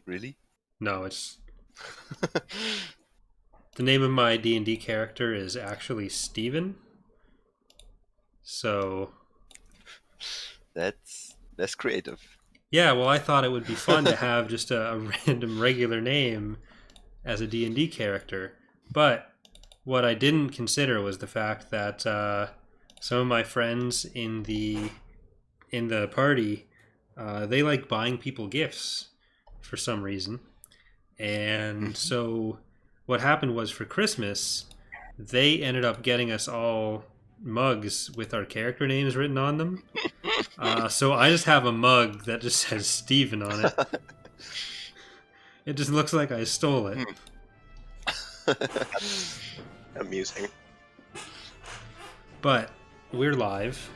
Really? No, it's the name of my D&D character is actually Steven. So, That's creative. yeah, well, I thought it would be fun to have just a random regular name as a D&D character. But what I didn't consider was the fact that some of my friends in the party they like buying people gifts for some reason. And Mhm. so what happened was for Christmas, they ended up getting us all mugs with our character names written on them. So I just have a mug that just says Steven on it. It just looks like I stole it. Hmm. Amusing. But we're live.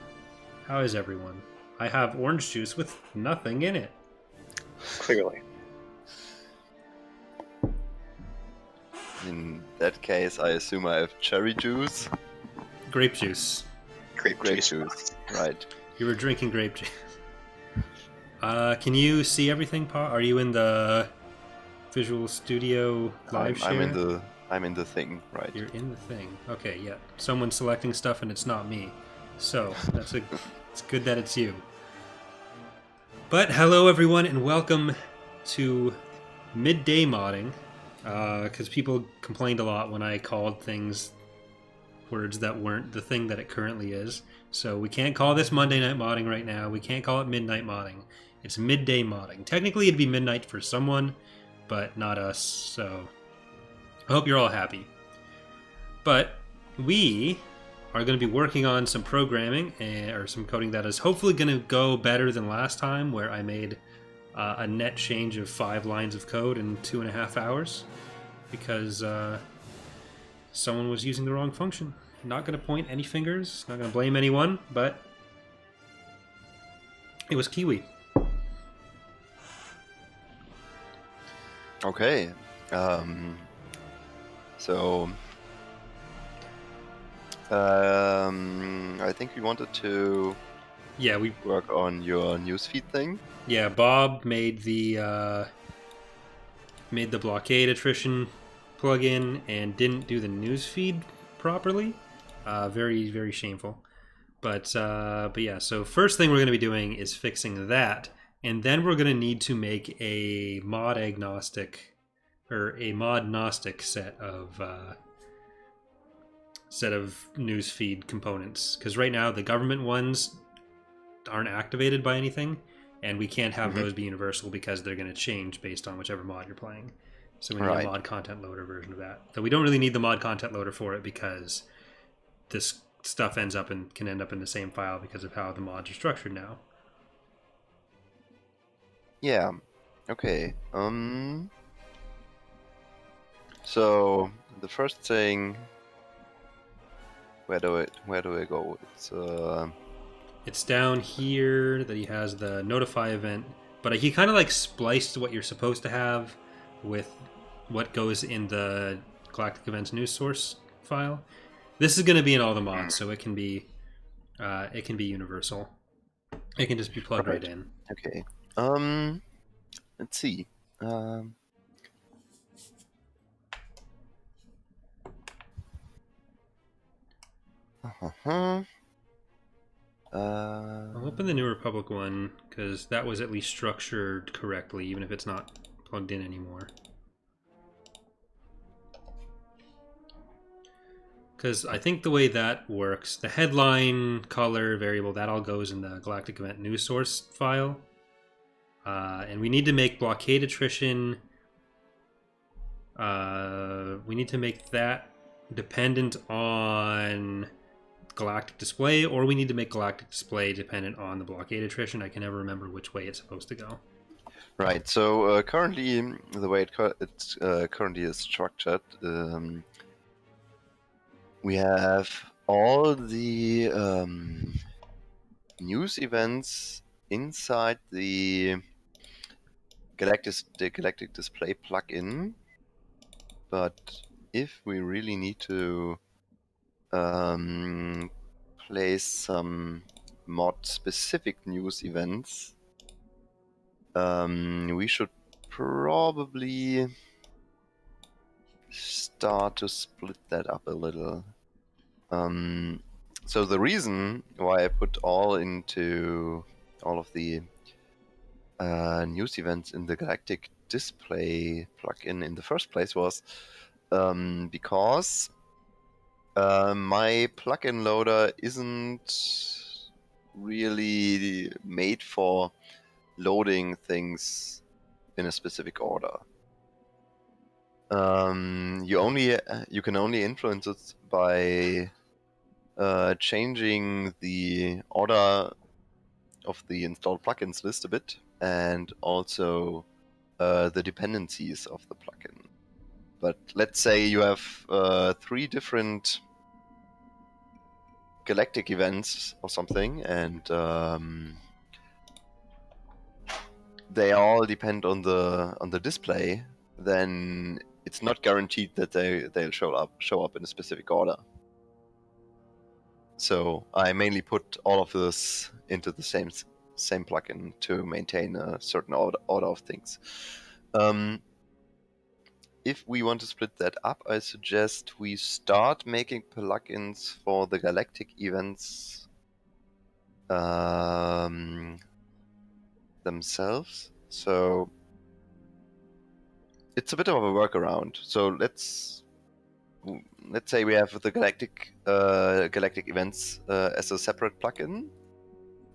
How is everyone? I have orange juice with nothing in it. Clearly. In that case, I assume I have cherry juice. Grape juice. Grape Grape juice. juice, right. You were drinking grape juice. Can you see everything, Pa? Are you in the Visual Studio live share? I'm in the thing, right. You're in the thing. Okay, yeah. Someone's selecting stuff and it's not me. So it's good that it's you. But hello everyone and welcome to Midday Modding. Because people complained a lot when I called things words that weren't the thing that it currently is. So we can't call this Monday Night Modding right now. We can't call it Midnight Modding. It's Midday Modding. Technically it'd be midnight for someone, but not us. So I hope you're all happy. But we are going to be working on some programming or some coding that is hopefully going to go better than last time, where I made a net change of 5 lines of code in 2.5 hours because someone was using the wrong function. Not going to point any fingers, not going to blame anyone, but it was Kiwi. Okay. So I think we wanted to Yeah, work on your newsfeed thing. Bob made the Blockade attrition plugin and didn't do the newsfeed properly. Very, very shameful. But yeah, so first thing we're going to be doing is fixing that, and then we're going to need to make a mod agnostic or a mod gnostic set of newsfeed components, because right now the government ones aren't activated by anything, and we can't have those be universal because they're going to change based on whichever mod you're playing. So we need a mod content loader version of that. Though we don't really need the mod content loader for it because this stuff can end up in the same file because of how the mods are structured now. Yeah. Okay. So the first thing, where do I go? It's down here that he has the notify event, but he kind of like spliced what you're supposed to have with what goes in the Galactic Events news source file. This is going to be in all the mods, so it can be universal. It can just be plugged right in. Okay. Let's see. I'll open the New Republic one because that was at least structured correctly, even if it's not plugged in anymore. Because I think the way that works, the headline, color, variable, that all goes in the Galactic Event news source file. And we need to make Blockade attrition. We need to make that dependent on Galactic Display, or we need to make Galactic Display dependent on the Blockade attrition. I can never remember which way it's supposed to go. Right. So currently, the way it currently is structured, we have all the news events inside the Galactic Display plugin, but if we really need to place some mod-specific news events, we should probably start to split that up a little. So the reason why I put all of the news events in the Galactic Display plugin in the first place was because my plugin loader isn't really made for loading things in a specific order. You can only influence it by changing the order of the installed plugins list a bit, and also the dependencies of the plugin. But let's say you have 3 different galactic events or something, and they all depend on the display. Then it's not guaranteed that they'll show up in a specific order. So I mainly put all of this into the same plugin to maintain a certain order of things. If we want to split that up, I suggest we start making plugins for the galactic events themselves. So it's a bit of a workaround. So let's say we have the galactic events as a separate plugin,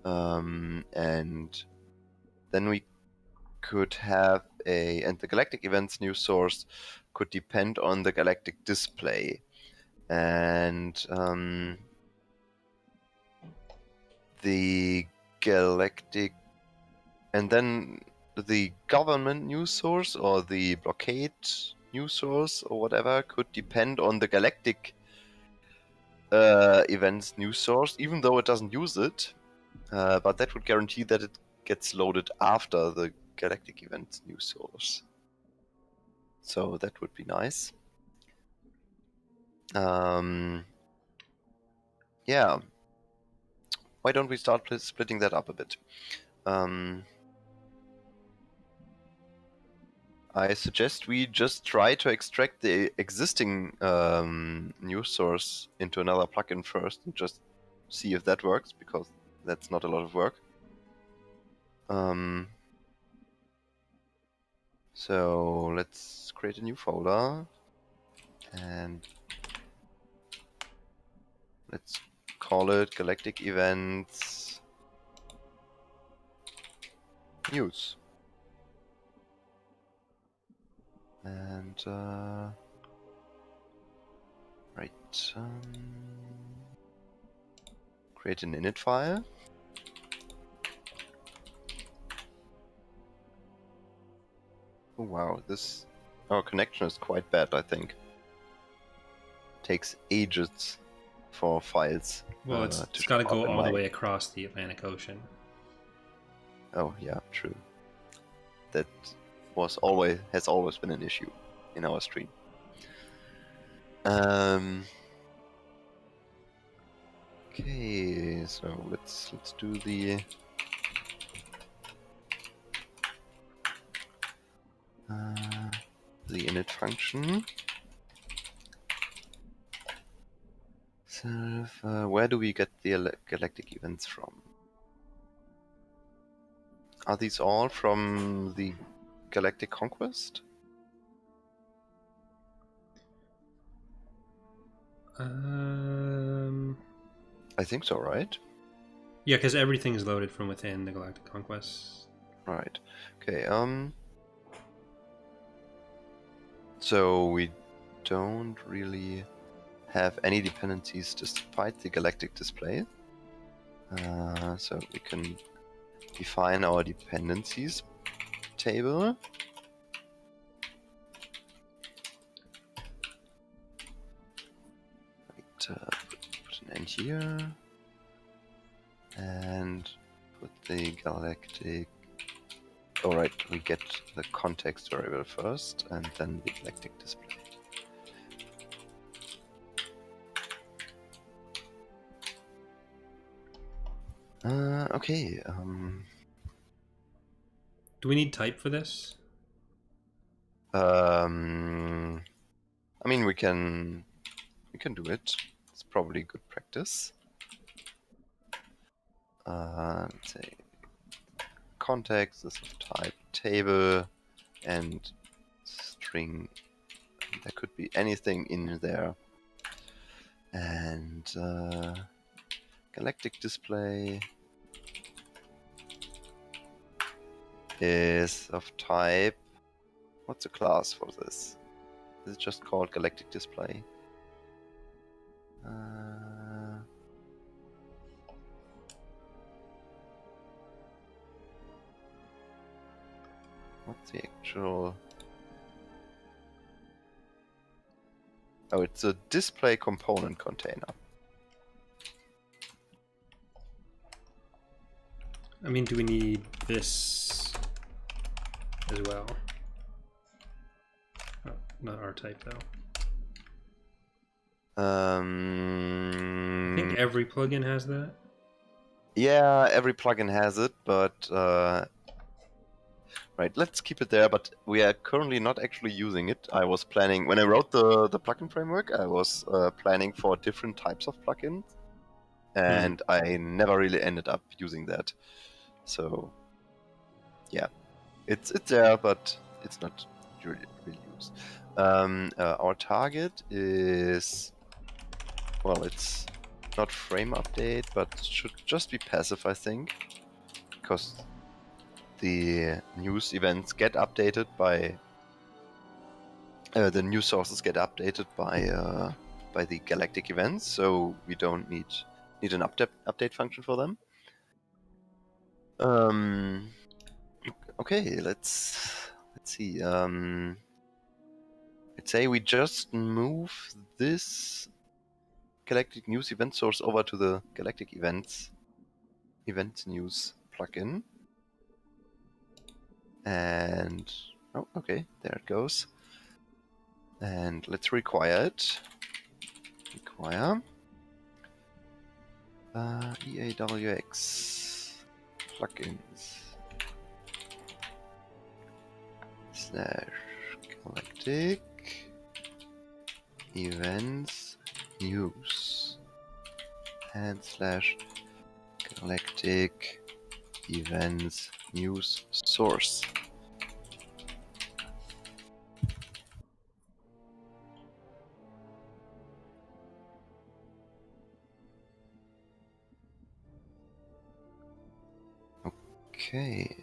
and then we could have and the galactic events news source could depend on the galactic display, and the galactic, and then the government news source or the Blockade news source or whatever could depend on the galactic events news source, even though it doesn't use it, but that would guarantee that it gets loaded after the galactic events news source. So that would be nice. Yeah. Why don't we start splitting that up a bit? I suggest we just try to extract the existing news source into another plugin first and just see if that works, because that's not a lot of work. So let's create a new folder and let's call it Galactic Events News. And create an init file. Oh wow, our connection is quite bad, I think. Takes ages for files. Well, it's got to go all the way across the Atlantic Ocean. Oh yeah, true. That has always been an issue in our stream. Okay, so let's do the init function. So where do we get the galactic events from? Are these all from the Galactic Conquest? I think so, right? Yeah, because everything is loaded from within the Galactic Conquest. Right. Okay. So we don't really have any dependencies despite the galactic display. So we can define our dependencies table. Put an end here and put the galactic. Alright, we get the context variable first and then the galactic display. Okay. Do we need type for this? I mean, we can do it. It's probably good practice. Let's say context is of type table and string. There could be anything in there. And galactic display is of type. What's the class for this? Is it just called galactic display? What's the actual? Oh, it's a display component container. I mean, do we need this as well? Oh, not our type though. I think every plugin has that. Yeah, every plugin has it, but right, let's keep it there. But we are currently not actually using it. I was planning when I wrote the plugin framework. I was planning for different types of plugins, and I never really ended up using that. So yeah, it's there, but it's not really used. Our target is, well, it's not frame update, but should just be passive, I think, because the news events get updated by the news sources get updated by the galactic events, so we don't need an update function for them. Okay, let's see. Let's say we just move this galactic news event source over to the galactic event news plugin. And oh, okay, there it goes. And let's require it. Require EAWX plugins / galactic events news and / galactic events news source. Okay.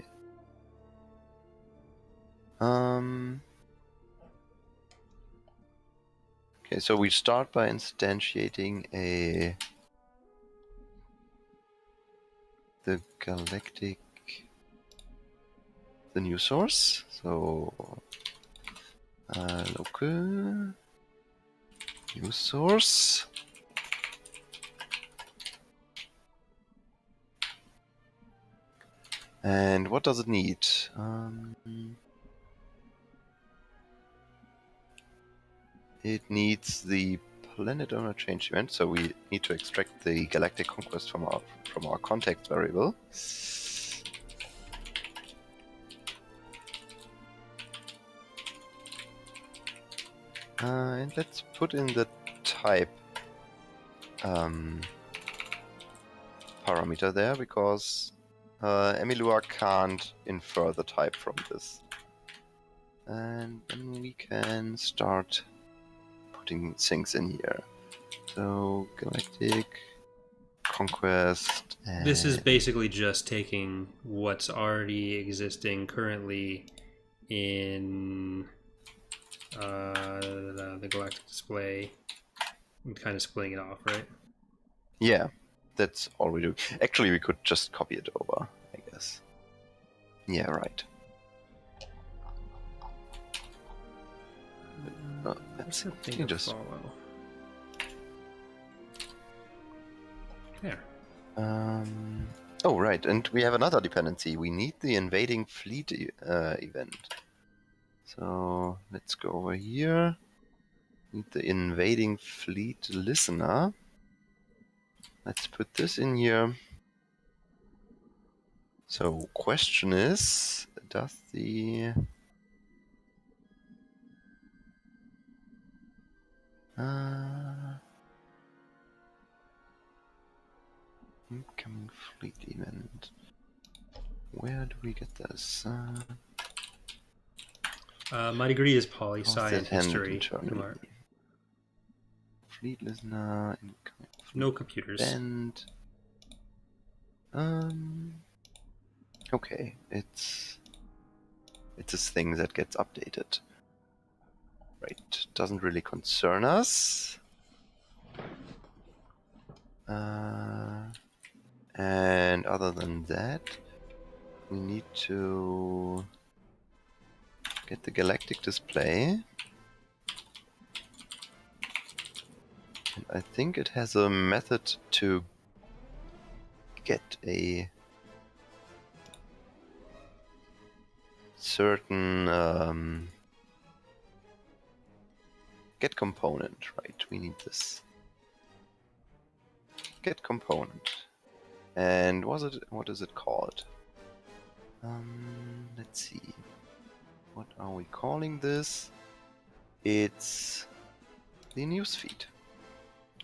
Okay, so we start by instantiating the new source. So local new source. And what does it need? It needs the planet owner change event, so we need to extract the galactic conquest from our context variable. And let's put in the type parameter there, because Emilua can't infer the type from this. And then we can start putting things in here. So galactic conquest. And This is basically just taking what's already existing currently in the galactic display and kind of splitting it off, right? yeah, that's all we do. Actually, we could just copy it over, I guess. Yeah, right. Let's just follow. There. Oh, right, and we have another dependency. We need the invading fleet event. So let's go over here. Need the invading fleet listener. Let's put this in here. So question is, does the Incoming fleet event. Where do we get this? My degree is poli How's sci and that handled history. internally? Kumar. Fleet listener. Incoming No computers. event. Okay, it's this thing that gets updated. Right, doesn't really concern us. And other than that, we need to get the galactic display. And I think it has a method to get a certain get component, right? We need this get component. And what is it called? Let's see. What are we calling this? It's the newsfeed.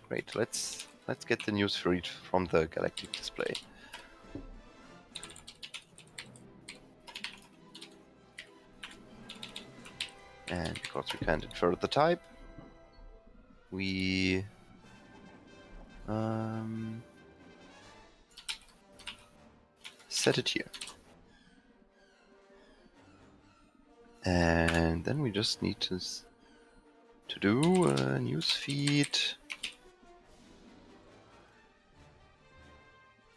Great. Let's get the newsfeed from the galactic display. And because we can't infer the type, we set it here. And then we just need to do a newsfeed.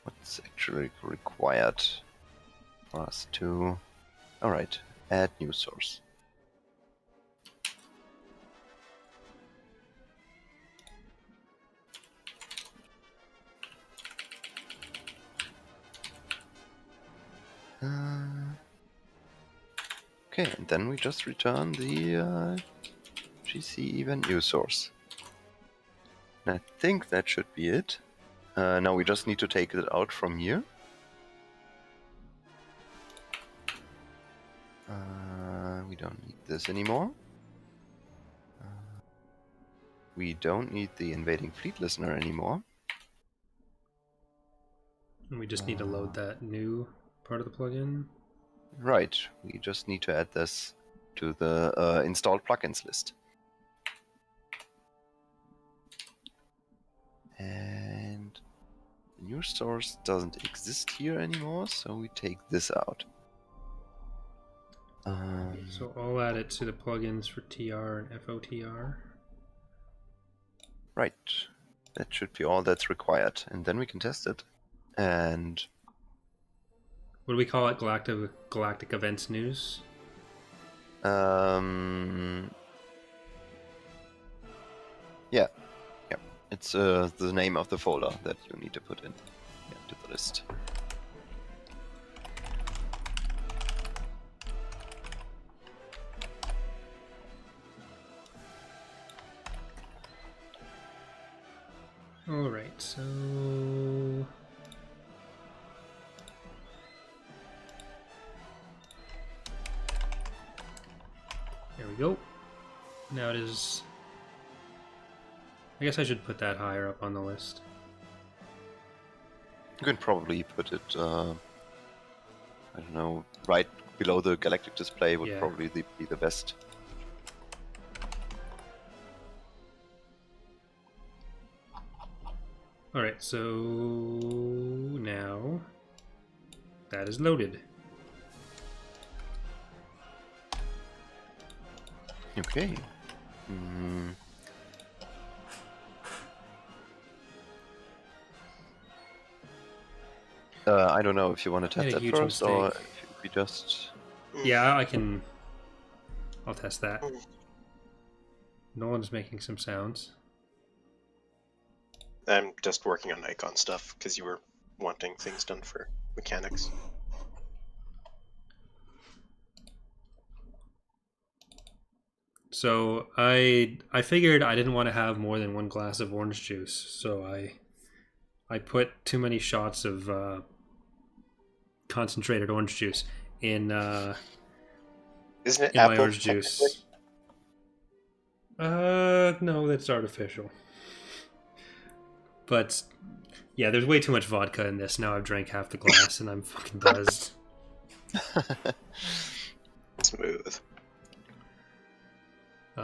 What's actually required for us to... Alright, add news source. Okay, and then we just return the GC event news source. And I think that should be it. Now we just need to take it out from here. We don't need this anymore. We don't need the invading fleet listener anymore. And we just need to load that new part of the plugin. Right, we just need to add this to the installed plugins list. And the news source doesn't exist here anymore, so we take this out. So I'll add it to the plugins for TR and FOTR. Right, that should be all that's required, and then we can test it. And what do we call it? Galactic Events News? Yeah. It's the name of the folder that you need to put in to the list. Alright, so... there we go. Now it is... I guess I should put that higher up on the list. You can probably put it, I don't know, right below the galactic display would probably be the best. Alright, so now that is loaded. Okay. I don't know if you want to test that first or if we just... Yeah, I'll test that. Nolan's making some sounds. I'm just working on icon stuff because you were wanting things done for mechanics. So I figured I didn't want to have more than one glass of orange juice, so I put too many shots of concentrated orange juice in Isn't it in apple my orange juice. No, that's artificial. But yeah, there's way too much vodka in this. Now I've drank half the glass and I'm fucking buzzed. Smooth.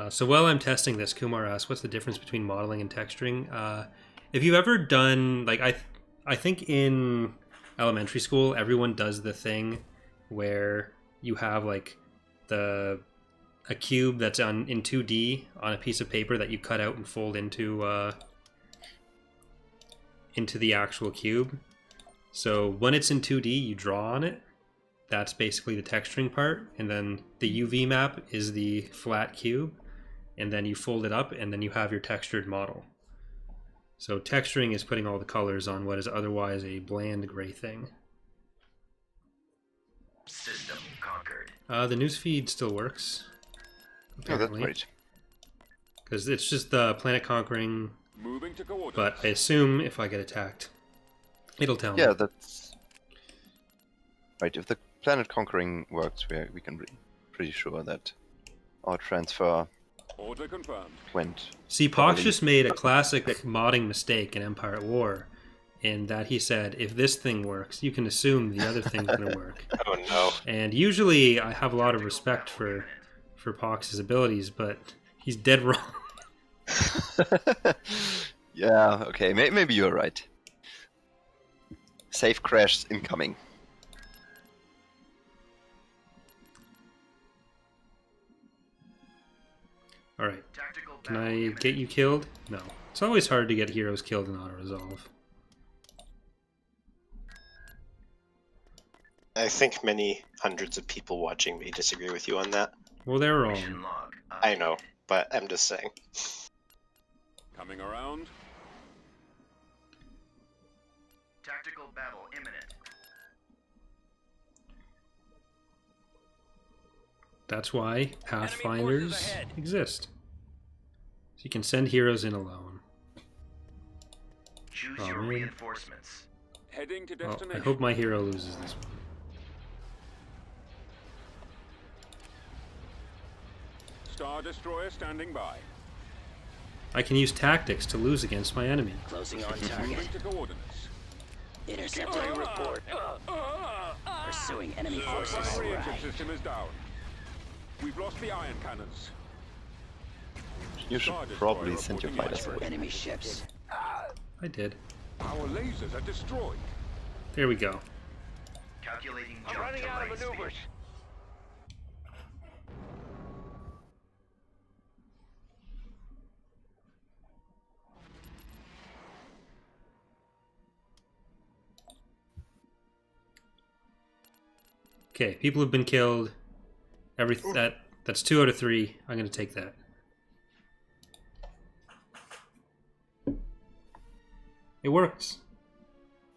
So while I'm testing this, Kumar asks, "What's the difference between modeling and texturing?" If you've ever done, like, I think in elementary school, everyone does the thing where you have like a cube that's in 2D on a piece of paper that you cut out and fold into the actual cube. So when it's in 2D, you draw on it. That's basically the texturing part, and then the UV map is the flat cube, and then you fold it up, and then you have your textured model. So texturing is putting all the colors on what is otherwise a bland gray thing. System conquered. The newsfeed still works. Oh, that's great. Because it's just the planet conquering, Moving to coordinates. but I assume if I get attacked, it'll tell me. Yeah, that's right. If the planet conquering works, we can be pretty sure that our transfer Order confirmed. went. See, Pox just made a classic modding mistake in Empire at War, in that he said, if this thing works, you can assume the other thing's going to work. Oh no. And usually I have a lot of respect for Pox's abilities, but he's dead wrong. Yeah, okay, maybe you're right. Safe crash incoming. Alright, can I get you killed? No. It's always hard to get heroes killed in auto-resolve. I think many hundreds of people watching may disagree with you on that. Well, they're wrong. Mission log. I know, but I'm just saying. Coming around. Tactical battle imminent. That's why Pathfinders exist. So you can send heroes in alone. Choose Oh, your man. reinforcements. Heading to Oh, I destination. hope my hero loses this one. Star Destroyer standing by. I can use tactics to lose against my enemy. Closing on target. Moving to coordinates. Intercepting report. Pursuing enemy forces. Comprehensive Right. system is down. We've lost the iron cannons. You should probably send your fighters away. Enemy ships. I did. Our lasers are destroyed. There we go. Calculating jump to light speed. Okay, people have been killed. That's 2 out of 3. I'm gonna take that. It works.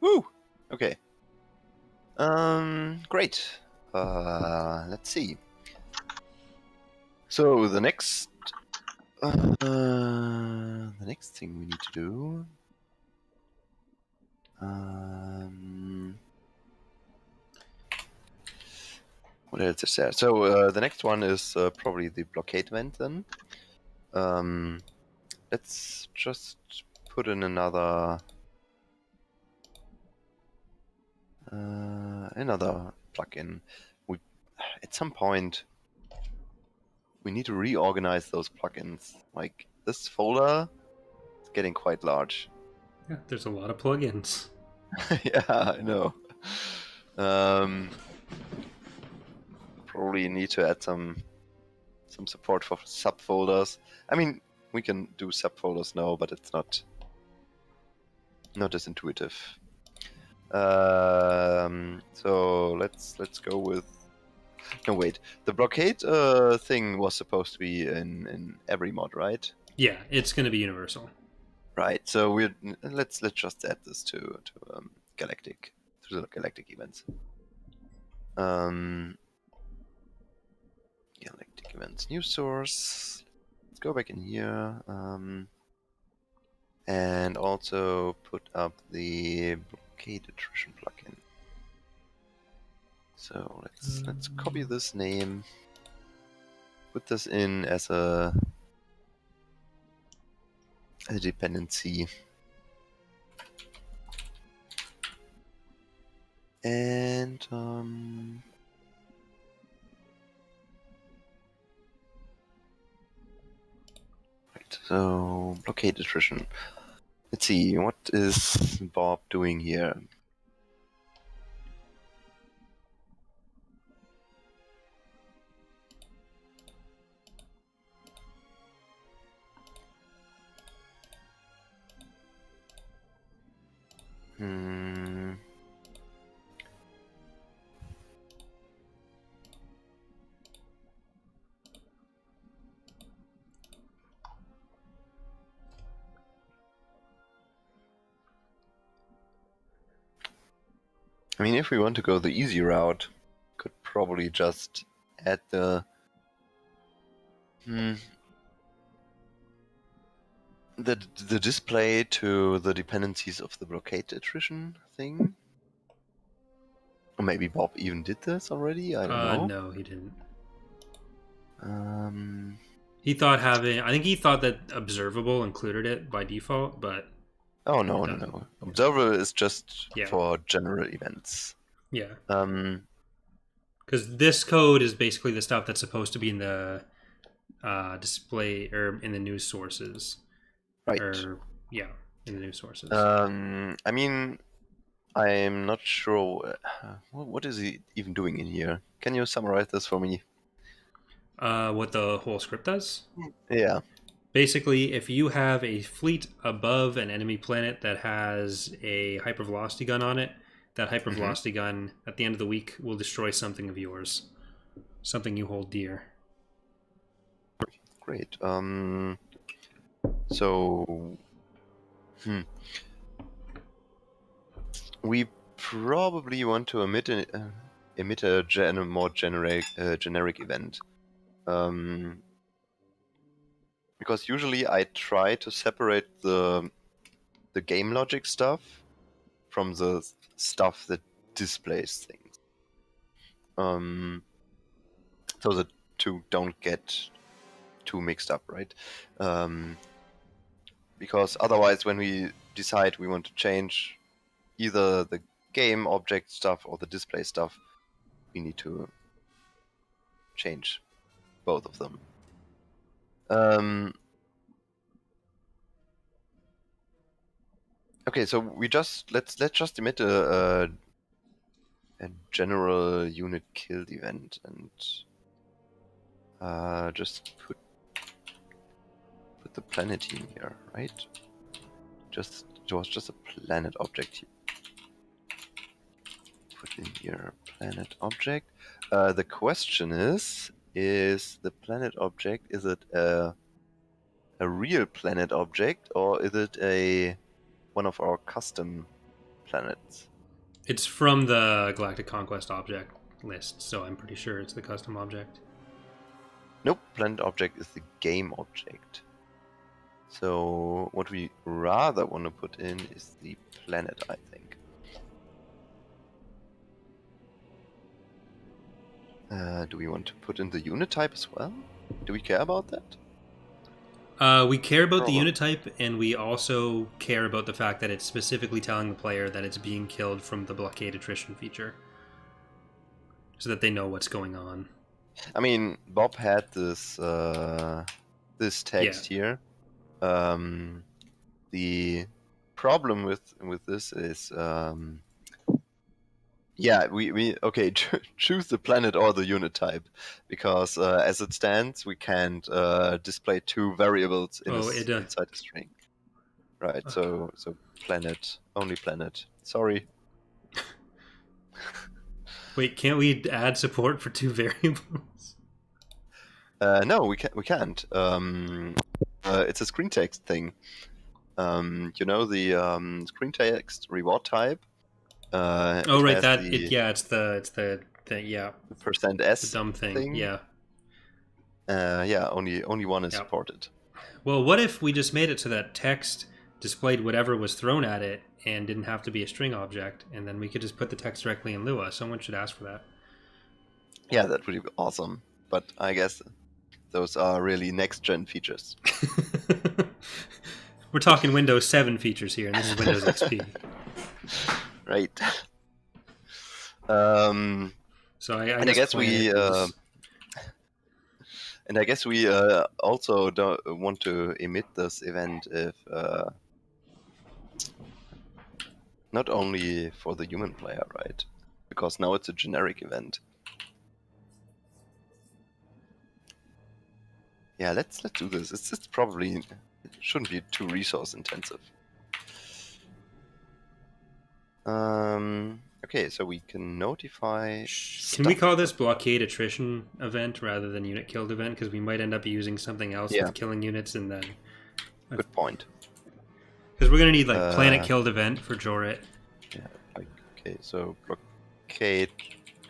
Woo! Okay. Great. Let's see. So the next thing we need to do. What else is there? So the next one is probably the blockade event then. Let's just put in another plugin. At some point we need to reorganize those plugins. Like this folder is getting quite large. Yeah, there's a lot of plugins. Yeah, I know. Probably need to add some support for subfolders. I mean, we can do subfolders now, but it's not as intuitive. So let's go with. No, wait. The blockade thing was supposed to be in every mod, right? Yeah, it's gonna be universal. Right. So let's just add this to the galactic events. Galactic events news source. Let's go back in here, and also put up the Blockade attrition plugin. So let's copy this name, put this in as a a dependency. And right, so blockade attrition. Let's see, what is Bob doing here? Hmm. I mean, if we want to go the easy route, could probably just add the the display to the dependencies of the blockade attrition thing. Or maybe Bob even did this already. I don't know. No, he didn't. Um, He thought I think he thought that observable included it by default, but oh no, It no, doesn't. no. Observer is just Yeah. for general events. yeah, Um, because this code is basically the stuff that's supposed to be in the display or in the news sources. right. Or yeah, in the news sources. I mean, I'm not sure. What is he even doing in here? Can you summarize this for me? What the whole script does? Yeah. Basically, if you have a fleet above an enemy planet that has a hypervelocity gun on it, that hypervelocity gun at the end of the week will destroy something of yours, something you hold dear. Great. So, we probably want to emit a more generic event. Because usually I try to separate the game logic stuff from the stuff that displays things. So the two don't get too mixed up, right? Because otherwise, when we decide we want to change either the game object stuff or the display stuff, we need to change both of them. Okay, so we let's just emit a general unit killed event and just put the planet in here, right? It was just a planet object here. Put in here planet object. The question is the planet object, is it a real planet object or is it one of our custom planets? It's from the Galactic Conquest object list, so I'm pretty sure it's the custom object. Nope, planet object is the game object. So what we rather want to put in is the planet, I think. Do we want to put in the unit type as well? Do we care about that? We care about the Probably. unit type, and we also care about the fact that it's specifically telling the player that it's being killed from the blockade attrition feature, so that they know what's going on. I mean, Bob had this this text here. The problem with this is, yeah, we okay, choose the planet or the unit type, because as it stands, we can't display two variables inside a string. Right. So planet, only planet. Sorry. Wait, can't we add support for two variables? No, we can't. It's a screen text thing. You know the screen text reward type. Oh right, it's the yeah, %s the dumb thing. Yeah. Yeah, only one is Yep. supported. Well, what if we just made it so that text displayed whatever was thrown at it and didn't have to be a string object, and then we could just put the text directly in Lua? Someone should ask for that. Yeah, that would be awesome. But I guess those are really next-gen features. We're talking Windows 7 features here, and this is Windows XP. Right. So I And I guess we Planet was- and I guess we also don't want to emit this event if not only for the human player, right? Because now it's a generic event. Yeah, let's do this. It's probably it shouldn't be too resource intensive. Okay, so we can notify. Can we call this Blockade attrition event rather than unit killed event? Because we might end up using something else Yeah. with killing units, and then Good point. because we're gonna need like planet killed event for Jorit. Yeah. Okay, so blockade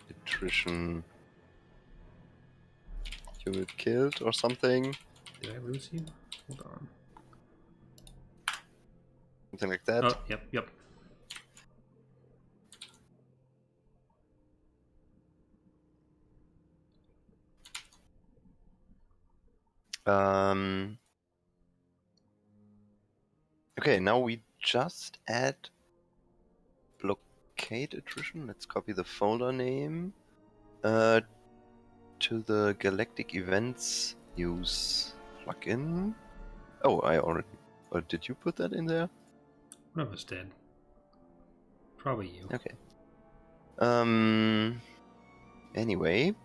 attrition. Unit killed or something. Did I lose you? Hold on. Something like that. Oh, yep. Okay, now we just add blockade attrition. Let's copy the folder name to the galactic events use plugin. Oh, I already. Or did you put that in there? One of us did. Probably you. Okay. Anyway.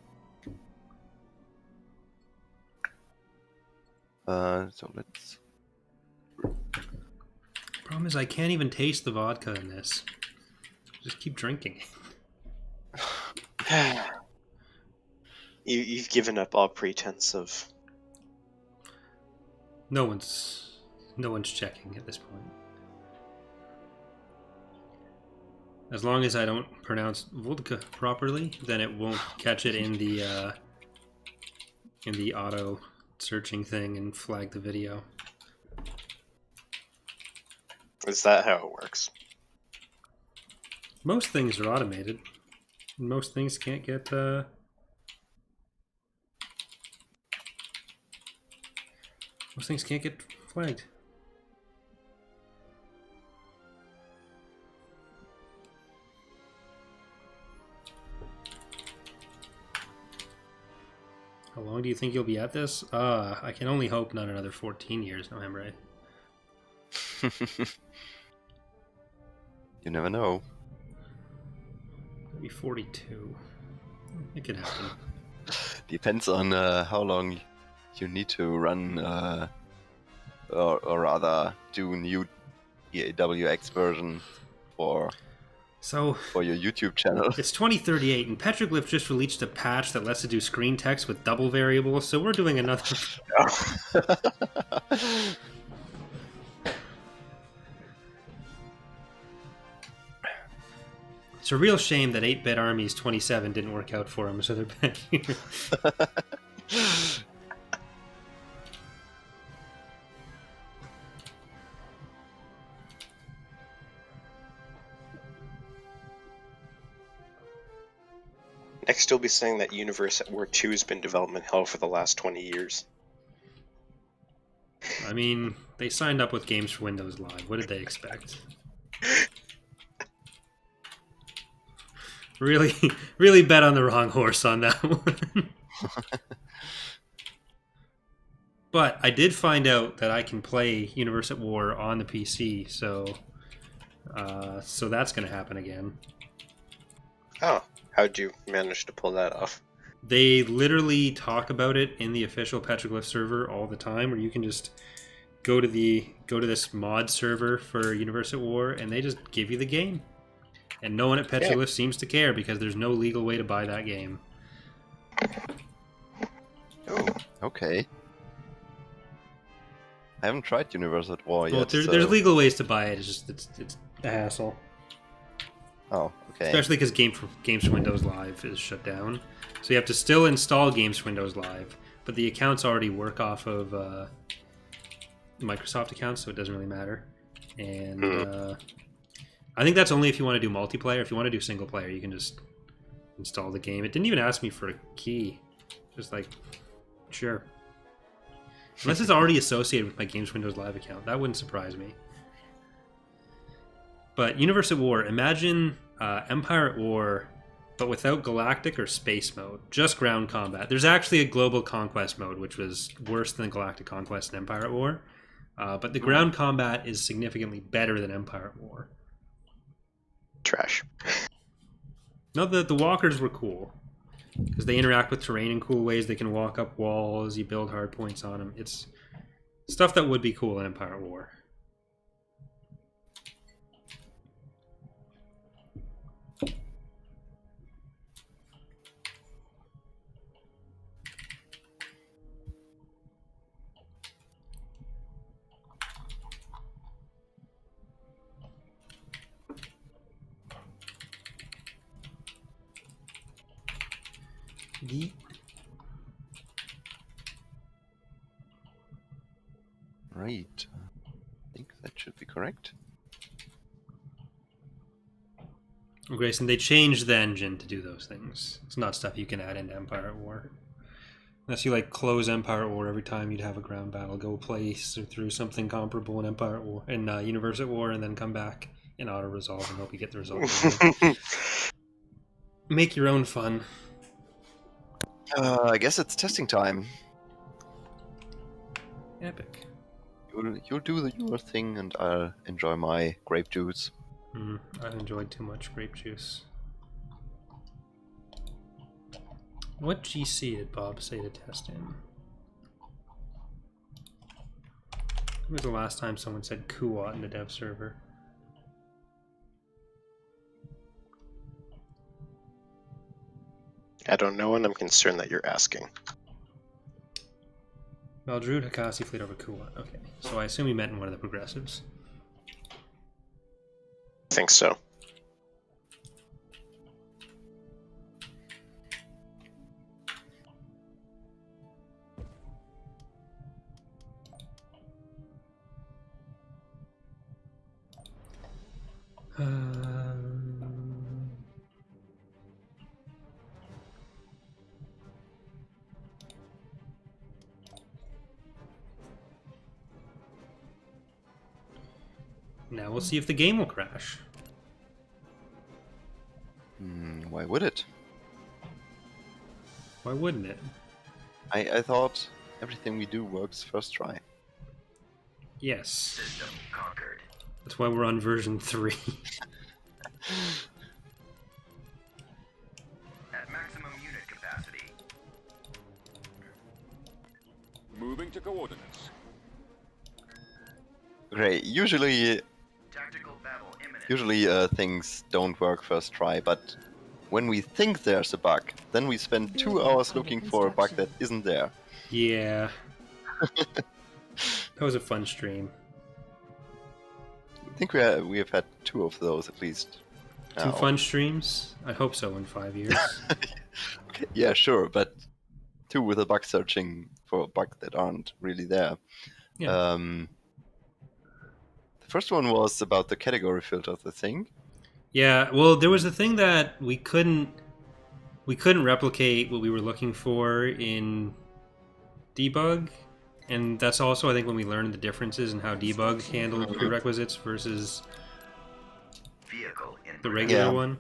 So let's. Problem is, I can't even taste the vodka in this. Just keep drinking. You've given up all pretense of. No one's checking at this point. As long as I don't pronounce vodka properly, then it won't catch it in the auto searching thing and flag the video. Is that how it works? Most things are automated. Most things can't get flagged. How long do you think you'll be at this? I can only hope not another 14 years, November. You never know. Maybe 42. It could happen. Depends on how long you need to run, or rather do new EAWX version for your YouTube channel. It's 2038, and Petroglyph just released a patch that lets it do screen text with double variables, so we're doing another... It's a real shame that 8-Bit Armies 27 didn't work out for him, so they're back here. Next, you'll be saying that Universe at War 2 has been development hell for the last 20 years. I mean, they signed up with Games for Windows Live. What did they expect? Really bet on the wrong horse on that one. But I did find out that I can play Universe at War on the PC, so that's going to happen again. Oh, how'd you manage to pull that off? They literally talk about it in the official Petroglyph server all the time, where you can just go to this mod server for Universe at War, and they just give you the game. And no one at Petroglyph seems to care because there's no legal way to buy that game. Oh, okay. I haven't tried Universe at War Well, yet. there's legal ways to buy it. It's just it's a hassle. Oh, okay. Especially because Games for Windows Live is shut down, so you have to still install Games for Windows Live, but the accounts already work off of Microsoft accounts, so it doesn't really matter. And I think that's only if you want to do multiplayer. If you want to do single player, you can just install the game. It didn't even ask me for a key. Just like, sure. Unless it's already associated with my Games Windows Live account. That wouldn't surprise me. But Universe at War, imagine Empire at War, but without galactic or space mode. Just ground combat. There's actually a global conquest mode, which was worse than galactic conquest and Empire at War. But the ground combat is significantly better than Empire at War. Trash. No, the walkers were cool. Because they interact with terrain in cool ways. They can walk up walls. You build hard points on them. It's stuff that would be cool in Empire at War. Right. I think that should be correct. Grayson, they changed the engine to do those things. It's not stuff you can add into Empire at War. Unless you like close Empire at War every time you'd have a ground battle, go place or through something comparable in Empire at War, in Universe at War, and then come back in auto resolve and hope you get the result. Make your own fun. I guess it's testing time. Epic. You'll do your thing, and I'll enjoy my grape juice. I've enjoyed too much grape juice. What GC did Bob say to test in? When was the last time someone said Kuwat in the dev server? I don't know, and I'm concerned that you're asking. Valdrude Hakasi fleet over Kuwat. Okay, so I assume he meant in one of the progressives. I think so. Now we'll see if the game will crash. Why would it? Why wouldn't it? I thought everything we do works first try. Yes. System conquered. That's why we're on version 3. At maximum unit capacity. Moving to coordinates. Great. Usually Tactical battle imminent. things don't work first try, but when we think there's a bug, then we spend 2 hours looking for a bug that isn't there. Yeah. That was a fun stream. I think we have had 2 of those at least. Two now. fun streams? I hope so in 5 years. Okay, yeah, sure, but 2 with a bug searching for bugs that aren't really there. Yeah. The first one was about the category filters, I think. Yeah, well, there was a thing that we couldn't replicate what we were looking for in debug, and that's also I think when we learned the differences in how debug handled prerequisites versus Vehicle in the regular Yeah. one.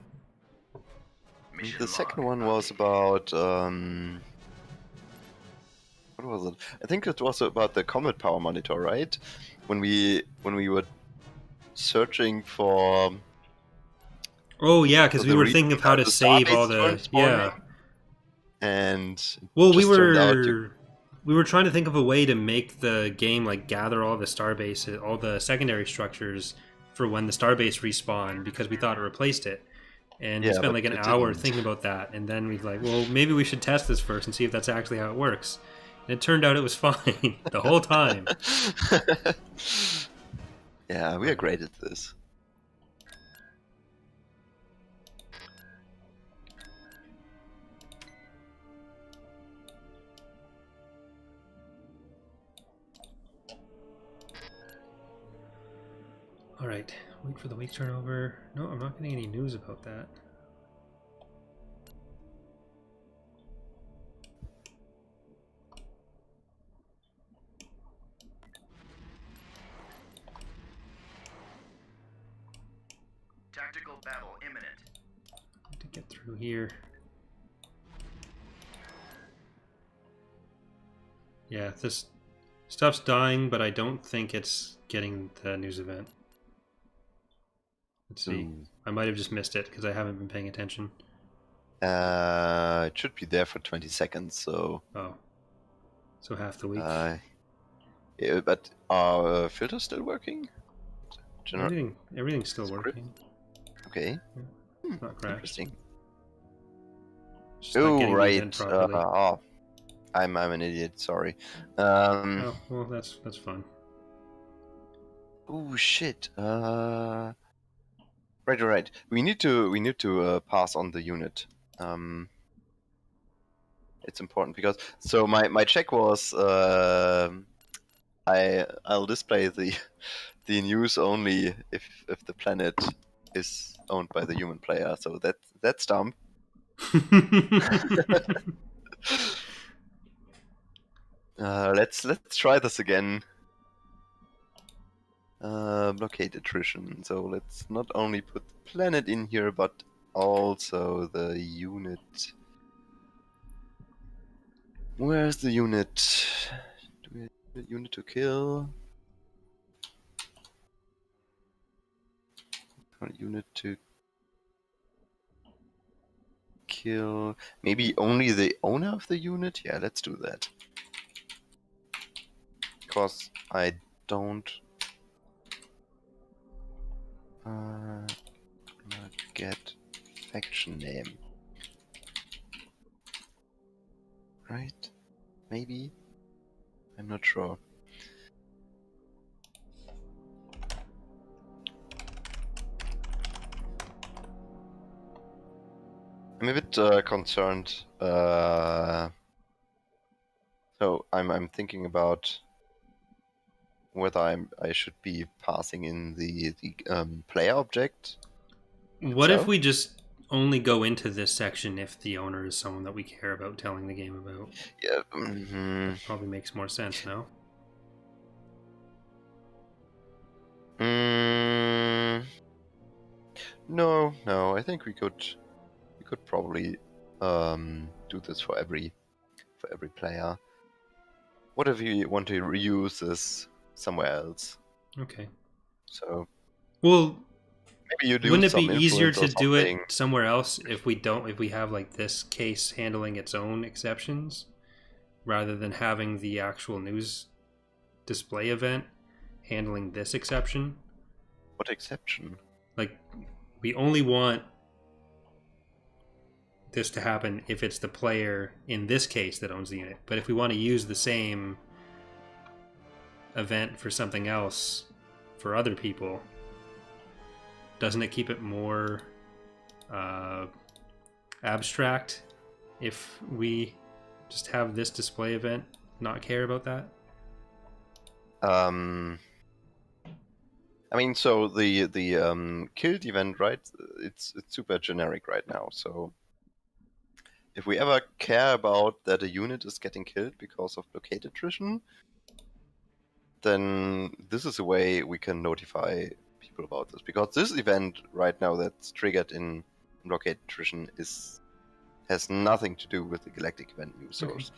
Mission The second log. one was about what was it? I think it was about the Comet Power Monitor, right? When we were searching for Oh yeah, because the we were reason thinking of how that to the save all starbases the weren't spawning, and Well, we just turned out to- were trying to think of a way to make the game like gather all the starbase, all the secondary structures for when the starbase respawned because we thought it replaced it. And we Yeah, spent but like an it hour didn't. thinking about that, and then we'd like, well, maybe we should test this first and see if that's actually how it works. And it turned out it was fine the whole time. Yeah, we are great at this. All right, wait for the week turnover. No, I'm not getting any news about that. Tactical battle imminent. To get through here. Yeah, this stuff's dying, but I don't think it's getting the news event. Let's see. Ooh. I might have just missed it because I haven't been paying attention. It should be there for 20 seconds, so... Oh. So half the week. Yeah, but are filters still working? Everything's still Script? working. Okay. Not crashed. Interesting. Just not Oh, getting the right. event properly. I'm an idiot. Sorry. Oh, well, that's fun. Oh shit. Right. We need to pass on the unit. It's important because my check was I'll display the news only if the planet is owned by the human player. So that's dumb. Let's try this again. Blockade attrition. So let's not only put the planet in here, but also the unit. Where's the unit? Do we have a unit to kill? A unit to kill. Maybe only the owner of the unit? Yeah, let's do that. Because I don't get faction name. Right? Maybe? I'm not sure. I'm a bit concerned. So I'm thinking about whether I should be passing in the player object. What if So? we just only go into this section if the owner is someone that we care about telling the game about? Yeah. That probably makes more sense now. No. I think we could probably do this for every player. What if you want to reuse this somewhere else? Okay. So Well, maybe you do. wouldn't it be some easier influence to or do something. it somewhere else if we have like this case handling its own exceptions rather than having the actual news display event handling this exception? What exception? Like, we only want this to happen if it's the player in this case that owns the unit. But if we want to use the same event for something else for other people, doesn't it keep it more abstract if we just have this display event, not care about that? I mean, so the killed event, right? It's super generic right now. So if we ever care about that a unit is getting killed because of blockade attrition, then this is a way we can notify people about this. Because this event right now that's triggered in blockade attrition has nothing to do with the galactic event news source.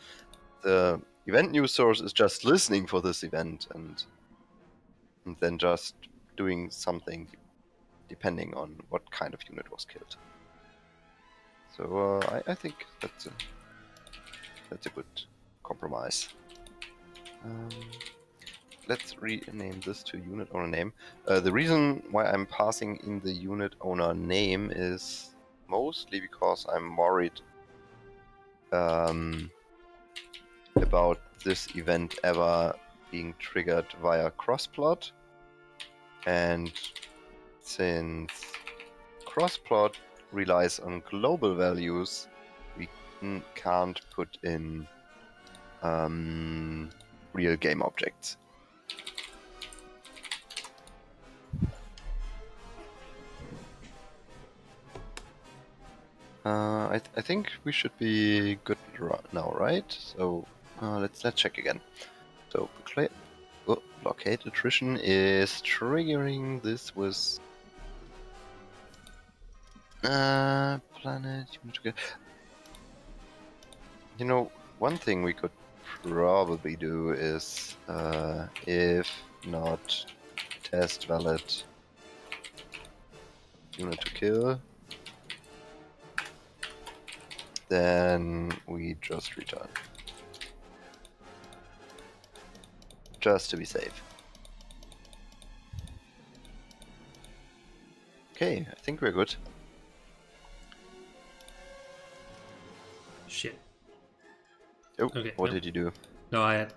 The event news source is just listening for this event and then just doing something depending on what kind of unit was killed. So I think that's a good compromise. Let's rename this to unit owner name. The reason why I'm passing in the unit owner name is mostly because I'm worried about this event ever being triggered via crossplot. And since crossplot relies on global values, we can't put in real game objects. I think we should be good now, right? So let's check again. So blockade attrition is triggering this with Planet. You know, one thing we could probably do is, if not test valid unit to kill, then we just return. Just to be safe. Okay, I think we're good. Shit. Oh, Okay, what no. did you do? No, I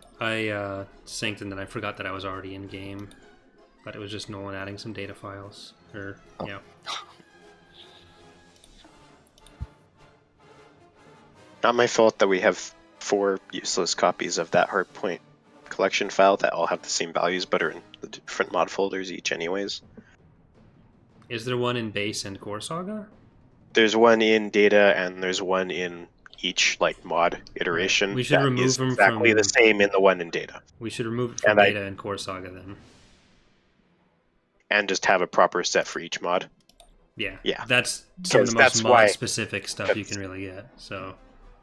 synced and then I forgot that I was already in game. But it was just Nolan adding some data files. Or, Oh. yeah. Not my fault that we have 4 useless copies of that hardpoint collection file that all have the same values but are in the different mod folders each anyways. Is there one in base and core saga? There's one in data and there's one in each mod iteration. We should that remove is them exactly from- the same in the one in data. We should remove it from And I- data and core saga then. And just have a proper set for each mod. Yeah. Yeah. That's some of the Because most that's why- mod specific stuff you can really get. So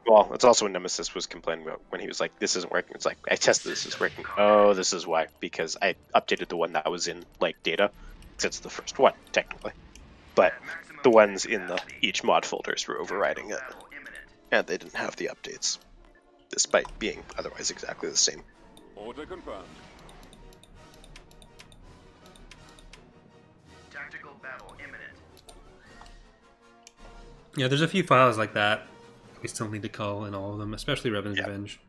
Well, it's also what Nemesis was complaining about when he was like, this isn't working. It's like, I tested this, it's working. Oh, this is why. Because I updated the one that was in data. Because it's the first one, technically. But the ones in each mod folders were overriding it. And they didn't have the updates. Despite being otherwise exactly the same. Order confirmed. Tactical battle imminent. yeah, there's a few files like that we still need to call in all of them, especially Revan's Yeah. Revenge.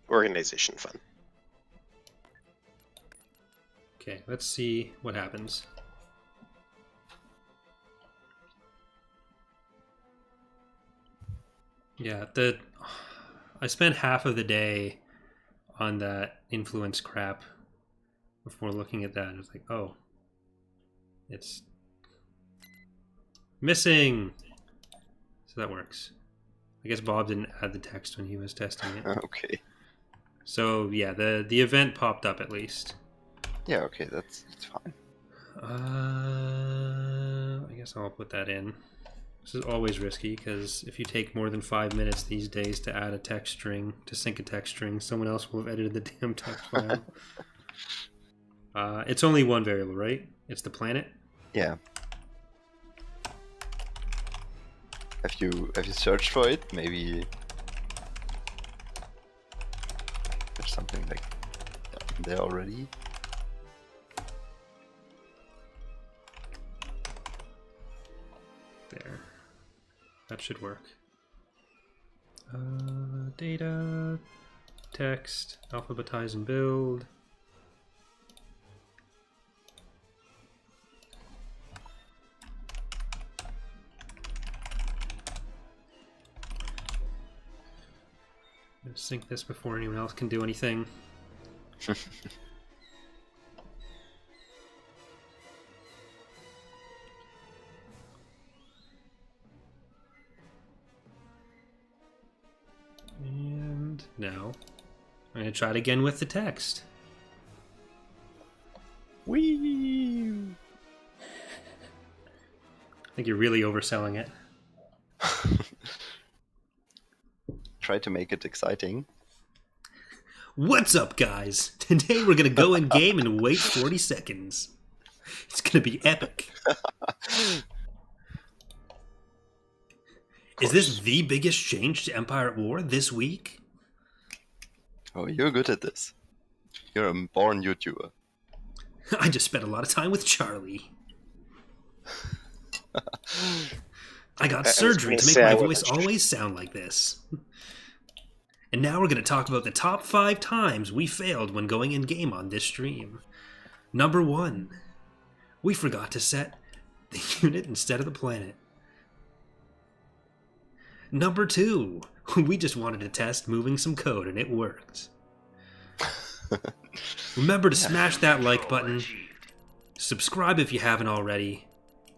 Organization fun. Okay, let's see what happens. Yeah, I spent half of the day on that influence crap before looking at that. I was like, oh, it's missing. So that works. I guess Bob didn't add the text when he was testing it. Okay. So yeah, the event popped up at least. Yeah, okay, that's fine. I guess I'll put that in. This is always risky because if you take more than 5 minutes these days to add a text string, to sync a text string, someone else will have edited the damn text file. It's only one variable, right? It's the planet. Yeah. Have you searched for it? Maybe there's something like there already. There. That should work. Data, text, alphabetize and build. I'm gonna sync this before anyone else can do anything. And now I'm going to try it again with the text. Whee! I think you're really overselling it. Try to make it exciting. What's up, guys? Today we're going to go in game and wait 40 seconds. It's going to be epic. Is this the biggest change to Empire at War this week? Oh, you're good at this. You're a born YouTuber. I just spent a lot of time with Charlie. I got surgery to make my voice always sound like this. And now we're going to talk about the top 5 times we failed when going in game on this stream. Number 1, we forgot to set the unit instead of the planet. Number 2, we just wanted to test moving some code and it worked. Remember to smash that like button, subscribe if you haven't already,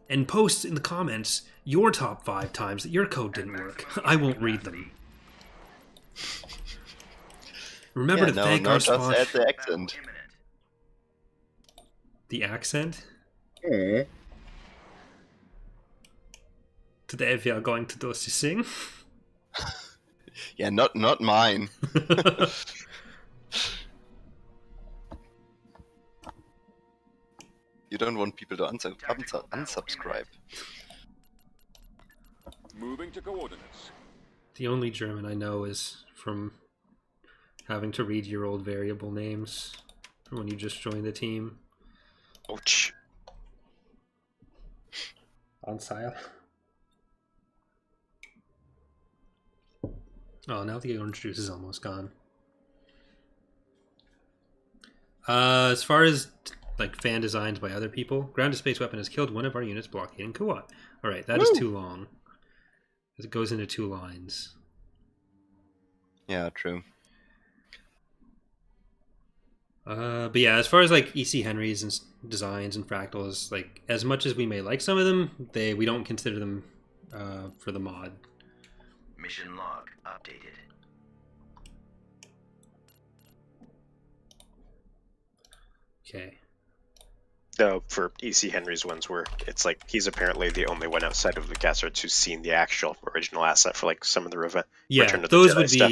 and post in the comments your top 5 times that your code didn't work. I won't read them. Remember to thank our just sponsor. add the accent. The accent? Today we are going to do sing. Yeah, not mine. You don't want people to unsubscribe. Moving to coordinates. The only German I know is from having to read your old variable names from when you just joined the team. Ouch. On sale. Oh, now the orange juice is almost gone. As far as like fan designs by other people, ground to space weapon has killed one of our units blockading Kuat. All right, that is too long. It goes into 2 lines. Yeah, true. But yeah, as far as like EC Henrys and designs and fractals, like as much as we may like some of them, we don't consider them for the mod. Mission log updated. Okay. No, for EC Henry's ones where it's like he's apparently the only one outside of the Gassards who's seen the actual original asset for like some of the Return of the those Jedi would stuff.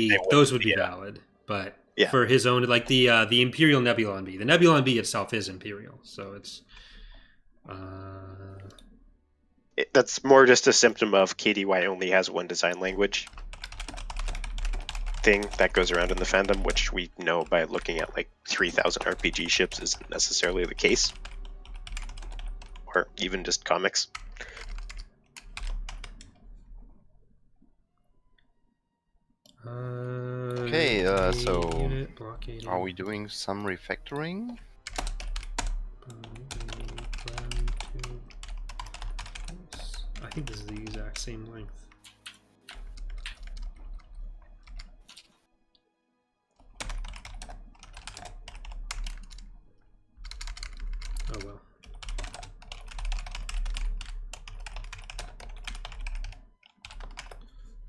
be valid, but Yeah. for his own, like the Imperial Nebulon B, the Nebulon B itself is Imperial, so it's That's more just a symptom of KDY only has one design language thing that goes around in the fandom, which we know by looking at like 3,000 RPG ships isn't necessarily the case, or even just comics. Okay, so unit, blockade, are we doing some refactoring? I think this is the exact same length. Oh well.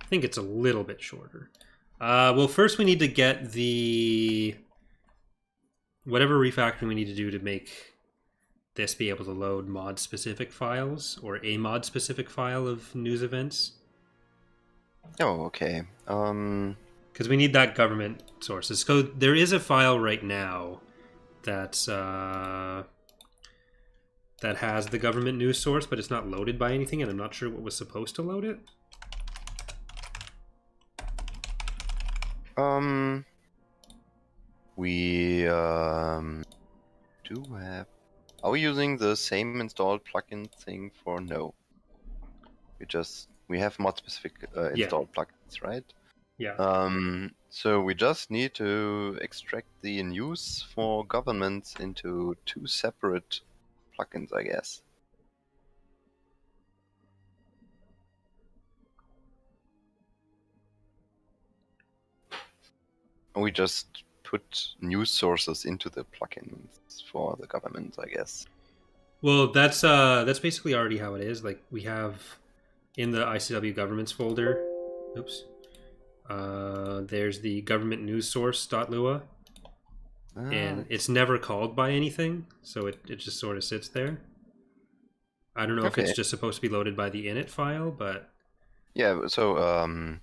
I think it's a little bit shorter. Well, first we need to get the whatever refactoring we need to do to make this be able to load mod-specific files or a mod-specific file of news events. Oh, okay. Because we need that government sources. So there is a file right now that's that has the government news source, but it's not loaded by anything, and I'm not sure what was supposed to load it. We do have. Are we using the same installed plugin thing for no? We have mod specific installed plugins, right? Yeah. So we just need to extract the news for governments into 2 separate plugins, I guess. We just put news sources into the plugins for the government, I guess. Well, that's basically already how it is. Like we have in the ICW governments folder. Oops. There's the government news source.lua, and it's never called by anything, so it just sort of sits there. I don't know if it's just supposed to be loaded by the init file, but yeah. So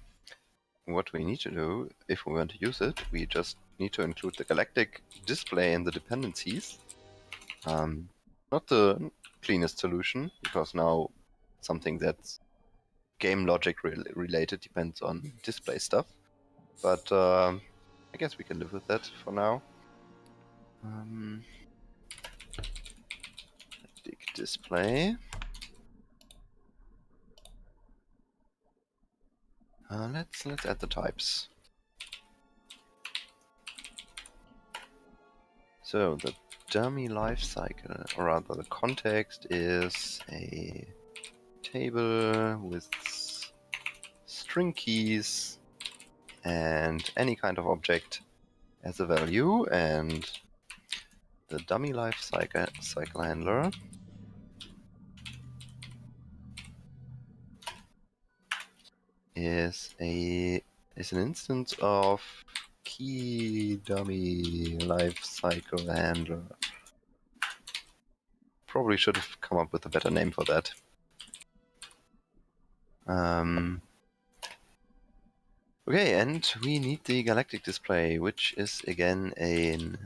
what we need to do if we want to use it, we just need to include the galactic display in the dependencies. Not the cleanest solution, because now something that's game logic related depends on display stuff. But I guess we can live with that for now. Galactic display. Let's add the types. So the dummy life cycle, or rather the context, is a table with string keys and any kind of object as a value, and the dummy life cycle handler is an instance of key dummy life cycle handler. Probably should have come up with a better name for that. Okay, and we need the galactic display, which is again an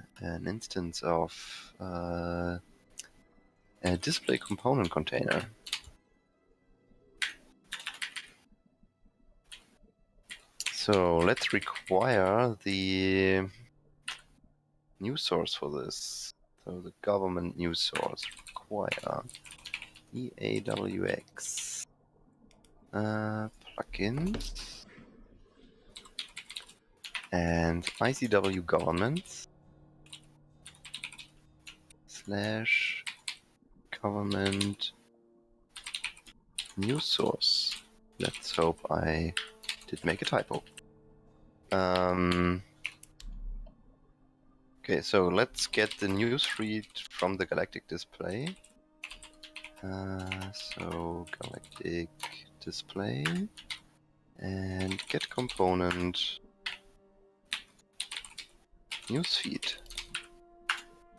instance of a display component container. So let's require the news source for this. So the government news source require EAWX plugins and ICW governments / government news source. Let's hope I did make a typo. Okay, so let's get the news feed from the galactic display. So galactic display and get component newsfeed.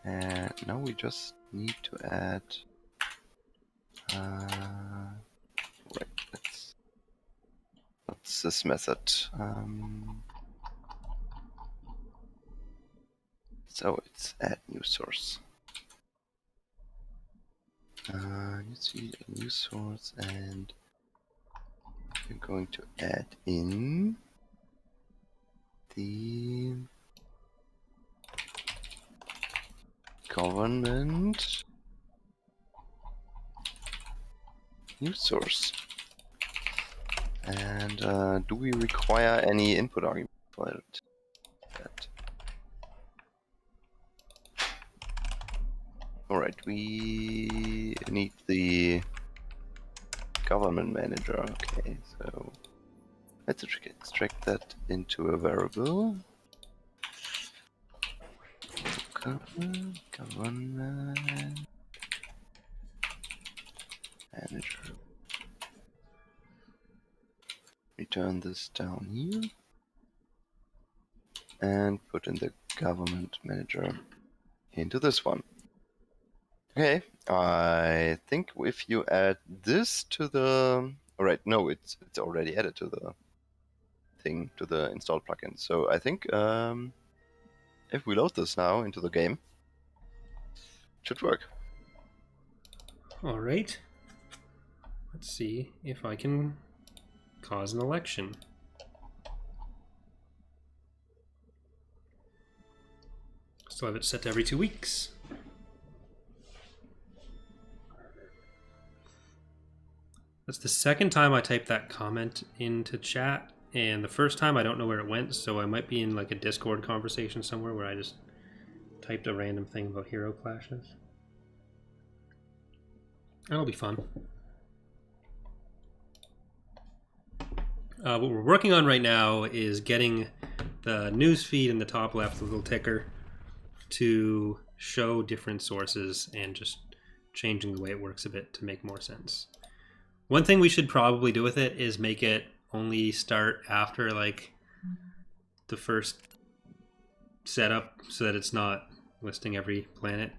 And now we just need to add. Right, what's this method? So it's add news source. Newsfeed, news source, and we're going to add in the government news source. And do we require any input argument for it? Alright, we need the government manager. Okay, so let's extract that into a variable. Government manager. Return this down here and put in the government manager into this one. Okay, I think if you add this to the... Alright, no, it's already added to the thing, to the installed plugin. So I think if we load this now into the game, it should work. Alright. Let's see if I can cause an election. Still have it set to every 2 weeks. That's the second time I typed that comment into chat, and the first time I don't know where it went, so I might be in like a Discord conversation somewhere where I just typed a random thing about hero clashes. That'll be fun. What we're working on right now is getting the news feed in the top left, the little ticker, to show different sources and just changing the way it works a bit to make more sense. One thing we should probably do with it is make it only start after like the first setup so that it's not listing every planet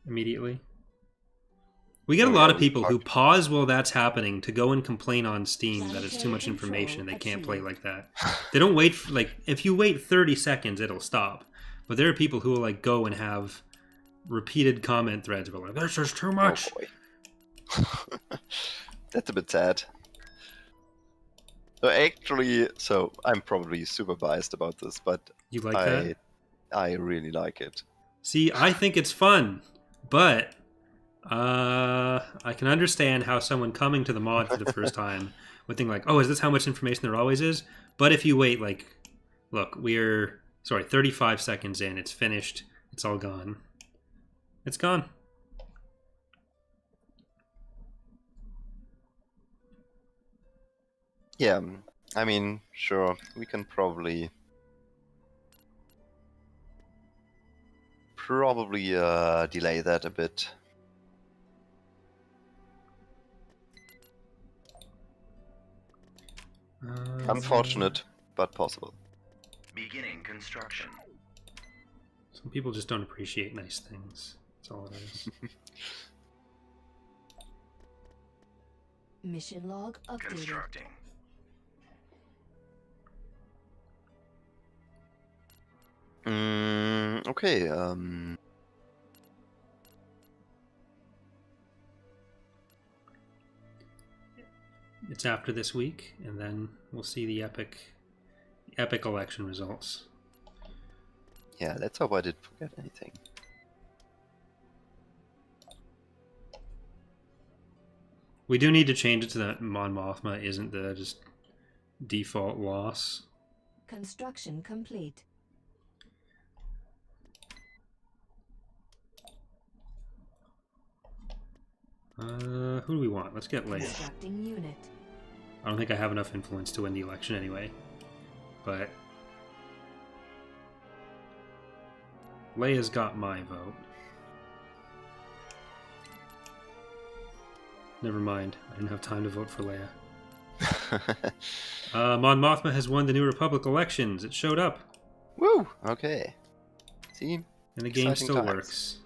immediately. We get a lot of people who pause while that's happening to go and complain on Steam that it's too much information and they can't play like that. They don't wait for, like, if you wait 30 seconds, it'll stop. But there are people who will like go and have repeated comment threads where like, this is too much. Oh boy. That's a bit sad. So actually, I'm probably super biased about this, but You like that? I really like it. See, I think it's fun, but I can understand how someone coming to the mod for the first time would think like, oh, is this how much information there always is? But if you wait, like, look, 35 seconds in, it's finished, it's all gone. It's gone. Yeah, I mean, sure, we can probably delay that a bit. Unfortunate, but possible. Beginning construction. Some people just don't appreciate nice things. That's all it is. Mission log updated. Constructing. Okay. It's after this week, and then we'll see the epic election results. Yeah, let's hope I didn't forget anything. We do need to change it to that Mon Mothma isn't the just default loss. Construction complete. Who do we want? Let's get Leia. Constructing unit. I don't think I have enough influence to win the election anyway. But Leia's got my vote. Never mind. I didn't have time to vote for Leia. Mon Mothma has won the New Republic elections. It showed up. Woo! Okay. See? And the game Exciting still times. works.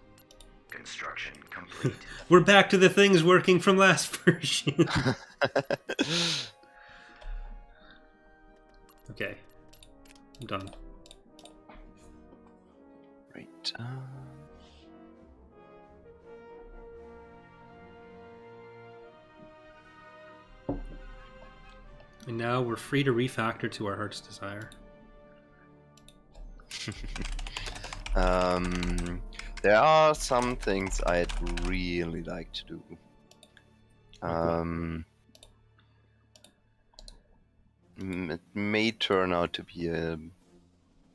Construction complete. We're back to the things working from last version. Okay. I'm done. Right. And now we're free to refactor to our heart's desire. There are some things I'd really like to do. It may turn out to be a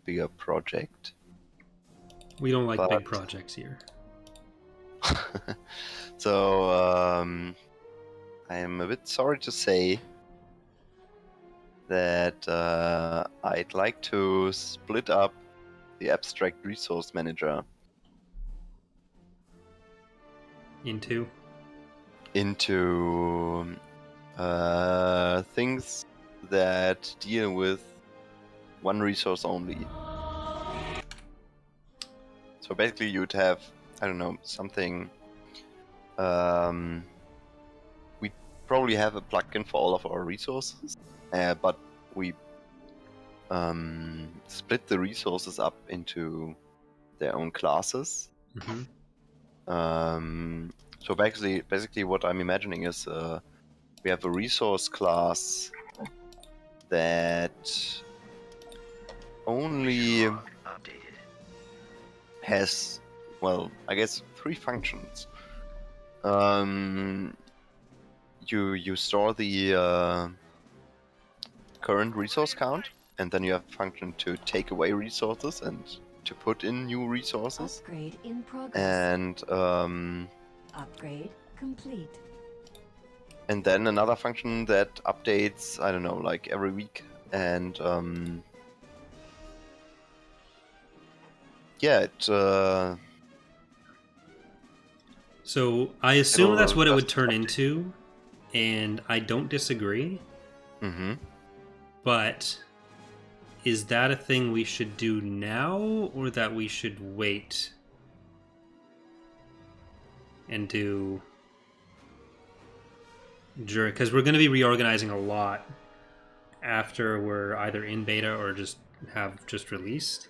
bigger project. We don't like big But- projects here. So, I am a bit sorry to say that I'd like to split up the abstract resource manager Into into things that deal with one resource only. So basically you'd have, I don't know, something, we probably have a plugin for all of our resources, but we split the resources up into their own classes. Mhm. So basically what I'm imagining is we have a resource class that only Log updated. has, well, I guess 3 functions. You store the current resource count, and then you have a function to take away resources and to put in new resources. Upgrade in progress. And Upgrade complete. then another function that updates, I don't know, like every week. And yeah, it So I assume It'll that's what it would just turn update. into, and I don't disagree. mhm. But is that a thing we should do now, or that we should wait and do during? Because we're going to be reorganizing a lot after we're either in beta or just have just released.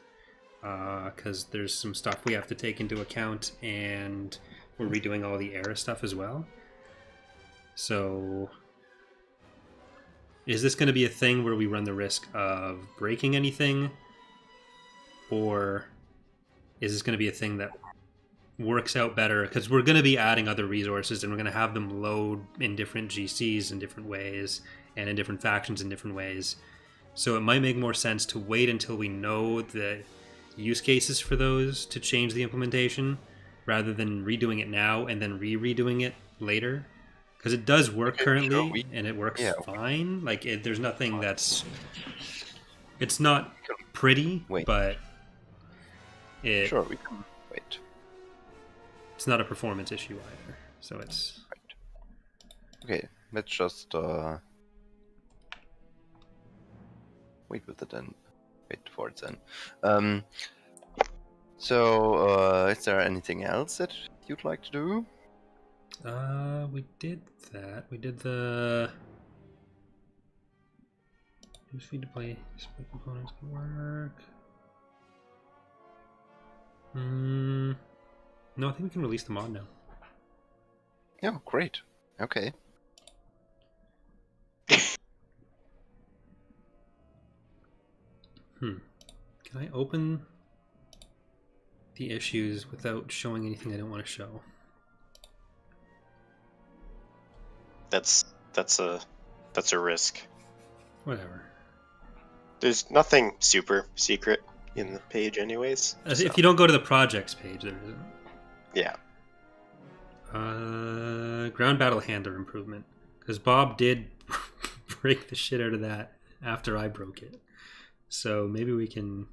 Because there's some stuff we have to take into account, and we're redoing all the era stuff as well. So is this going to be a thing where we run the risk of breaking anything? Or is this going to be a thing that works out better? Because we're going to be adding other resources, and we're going to have them load in different GCs in different ways, and in different factions in different ways. So it might make more sense to wait until we know the use cases for those to change the implementation, rather than redoing it now and then redoing it later. Because it does work Okay, currently, sure, and it works yeah. fine. Like, there's nothing that's... It's not pretty, Wait. but Sure, we can wait. it's not a performance issue either. So it's... Okay, let's just wait with it then. Wait for it then. So, is there anything else that you'd like to do? We did that. We did the use feed to play split components can work. No, I think we can release the mod now. Oh, great. Okay. Can I open the issues without showing anything I don't want to show? That's a risk. Whatever. There's nothing super secret in the page, anyways. If you don't go to the projects page, there isn't. Yeah. Ground battle handler improvement, because Bob did break the shit out of that after I broke it. So maybe we can.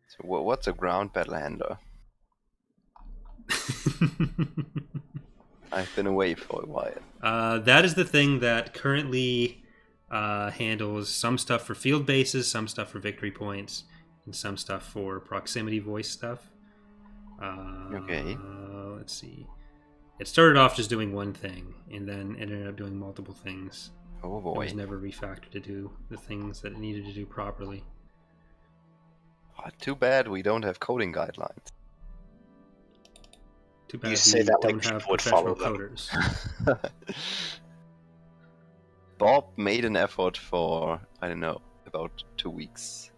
So what's a ground battle handler? I've been away for a while. That is the thing that currently handles some stuff for field bases, some stuff for victory points, and some stuff for proximity voice stuff. Okay. Let's see. It started off just doing one thing, and then it ended up doing multiple things. Oh It boy. was never refactored to do the things that it needed to do properly. Oh, too bad we don't have coding guidelines. Too bad You we say that like don't have people would professional follow them. coders. Bob made an effort for, I don't know, about 2 weeks.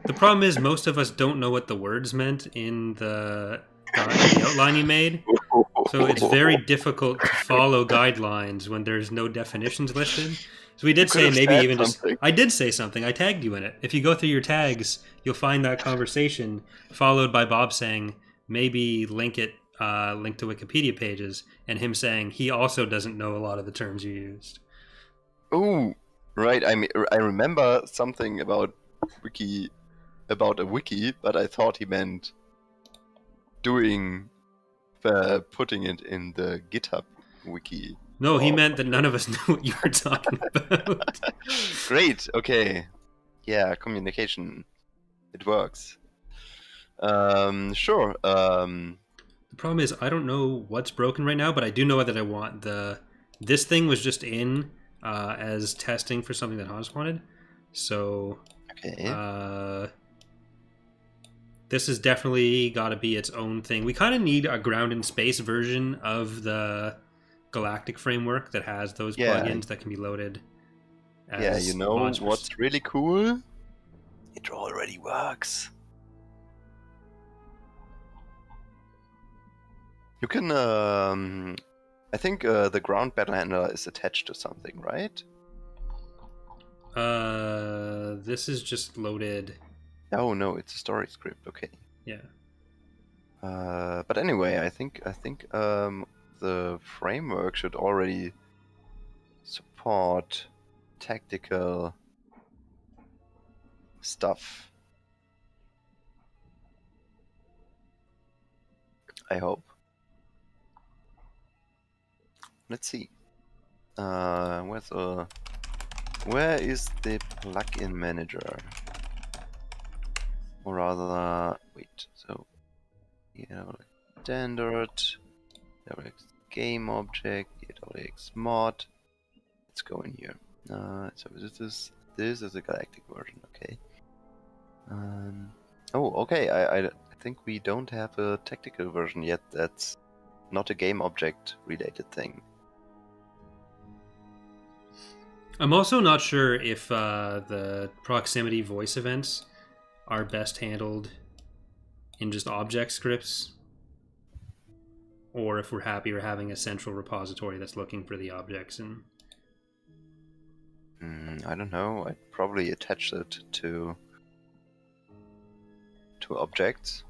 The problem is most of us don't know what the words meant in the outline you made. So it's very difficult to follow guidelines when there's no definitions listed. So we did could say have maybe said even something. just... I did say something. I tagged you in it. If you go through your tags, you'll find that conversation followed by Bob saying maybe link to Wikipedia pages, and him saying he also doesn't know a lot of the terms you used. Oh, right. I remember something about a wiki, but I thought he meant putting it in the GitHub wiki. No, he Oh. meant that none of us knew what you were talking about. Great. Okay. Yeah, communication. It works. Sure. The problem is I don't know what's broken right now, but I do know that I want this thing was just in as testing for something that Hans wanted. So Okay. this has definitely got to be its own thing. We kind of need a ground in space version of the Galactic framework that has those Yeah. plugins that can be loaded as Yeah, you know mods for- what's really cool? It already works. You can, I think the ground battle handler is attached to something, right? This is just loaded. Oh no, it's a story script. Okay. Yeah. But anyway, I think the framework should already support tactical stuff. I hope. Let's see. Where is the plugin manager? Or rather, wait. So, standard, DirectX game object, DirectX mod. Let's go in here. So this is a galactic version. Okay. Oh, okay. I think we don't have a tactical version yet. That's not a game object related thing. I'm also not sure if the proximity voice events are best handled in just object scripts, or if we're happier having a central repository that's looking for the objects. And I don't know. I'd probably attach it to objects.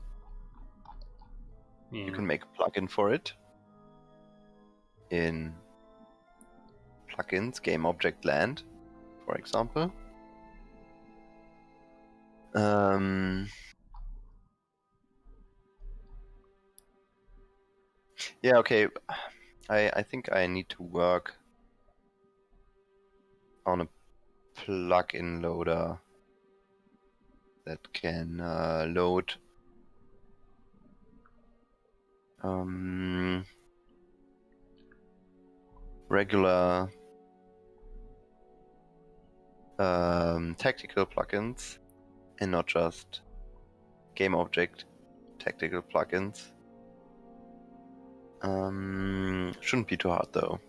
yeah. You can make a plugin for it in plugins, game object land, for example. Yeah, okay. I think I need to work on a plugin loader that can load Regular tactical plugins, and not just game object tactical plugins. Shouldn't be too hard though.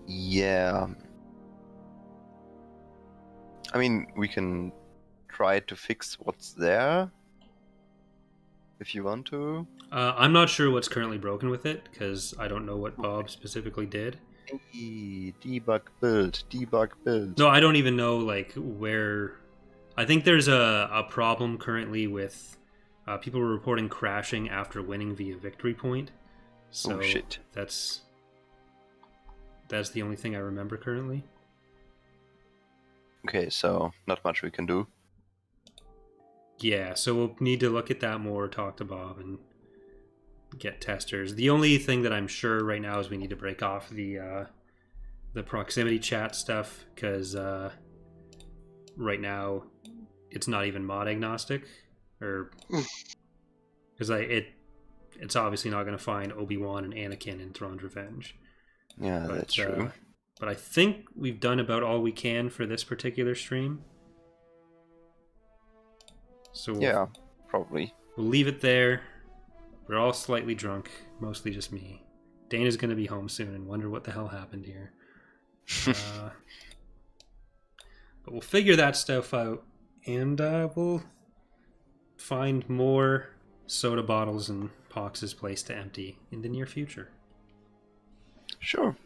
Yeah. I mean, we can try to fix what's there if you want to. I'm not sure what's currently broken with it because I don't know what Bob specifically did. Debug build. No, I don't even know like where. I think there's a problem currently with people reporting crashing after winning via victory point. So Oh shit. That's the only thing I remember currently. Okay, so not much we can do. Yeah, so we'll need to look at that more, talk to Bob, and get testers. The only thing that I'm sure right now is we need to break off the proximity chat stuff, because right now it's not even mod agnostic, or because it's obviously not going to find Obi-Wan and Anakin in Thrawn's Revenge. Yeah, that's true. But I think we've done about all we can for this particular stream. So Yeah, probably. we'll leave it there. We're all slightly drunk, mostly just me. Dana's going to be home soon and wonder what the hell happened here. But we'll figure that stuff out, and we'll find more soda bottles and Pox's place to empty in the near future. Sure.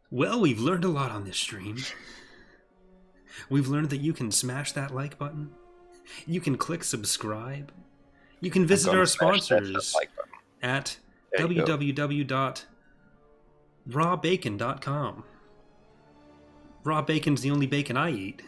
Well, we've learned a lot on this stream. We've learned that you can smash that like button. You can click subscribe. You can visit gonna our smash that sponsors like button. at There you go. www.rawbacon.com. Raw bacon's the only bacon I eat.